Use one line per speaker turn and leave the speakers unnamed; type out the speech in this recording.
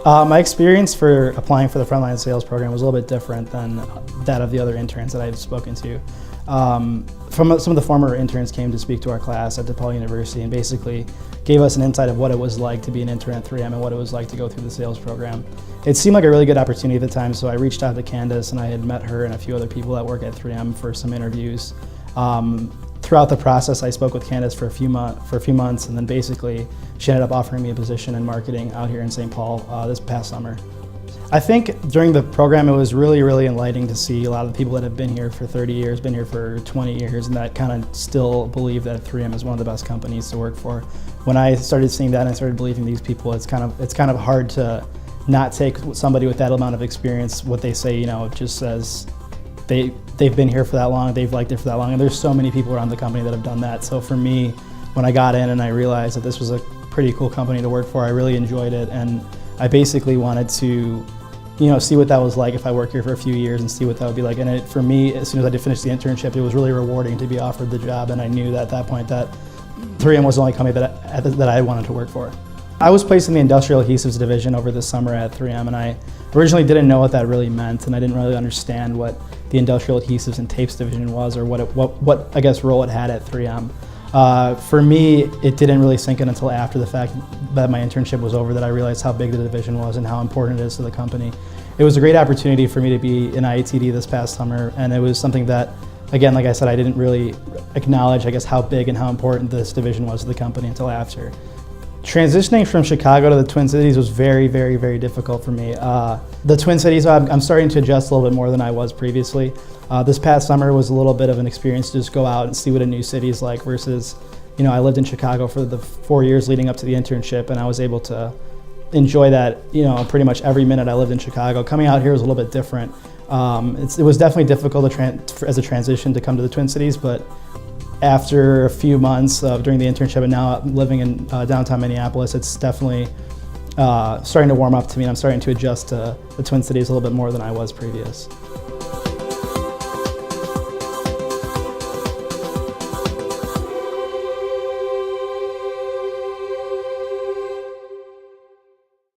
My experience for applying for the Frontline Sales program was a little bit different than that of the other interns that I've spoken to. Some of the former interns came to speak to our class at DePaul University and basically gave us an insight of what it was like to be an intern at 3M and what it was like to go through the sales program. It seemed like a really good opportunity at the time, so I reached out to Candace, and I had met her and a few other people that work at 3M for some interviews. Throughout the process, I spoke with Candace for a few months, and then basically she ended up offering me a position in marketing out here in St. Paul this past summer. I think during the program it was really, really enlightening to see a lot of the people that have been here for 30 years, been here for 20 years, and that kind of still believe that 3M is one of the best companies to work for. When I started seeing that and I started believing these people, it's kind of hard to not take somebody with that amount of experience, what they say, it just says they've been here for that long, they've liked it for that long, and there's so many people around the company that have done that. So for me, when I got in and I realized that this was a pretty cool company to work for, I really enjoyed it, and I basically wanted to see what that was like if I work here for a few years and see what that would be like. And for me, as soon as I did finish the internship, it was really rewarding to be offered the job, and I knew that at that point that 3M was the only company that I wanted to work for. I was placed in the Industrial Adhesives division over the summer at 3M, and I originally didn't know what that really meant, and I didn't really understand what the Industrial Adhesives and Tapes division was, or what I guess role it had at 3M. For me, it didn't really sink in until after the fact that my internship was over that I realized how big the division was and how important it is to the company. It was a great opportunity for me to be in IATD this past summer, and it was something that, again, like I said, I didn't really acknowledge, I guess, how big and how important this division was to the company until after. Transitioning from Chicago to the Twin Cities was very, very, very difficult for me. The Twin Cities, I'm starting to adjust a little bit more than I was previously. This past summer was a little bit of an experience to just go out and see what a new city is like versus, I lived in Chicago for the 4 years leading up to the internship, and I was able to enjoy that, pretty much every minute I lived in Chicago. Coming out here was a little bit different. It was definitely difficult as a transition to come to the Twin Cities, but after a few months during the internship and now living in downtown Minneapolis, it's definitely starting to warm up to me, and I'm starting to adjust to the Twin Cities a little bit more than I was previous.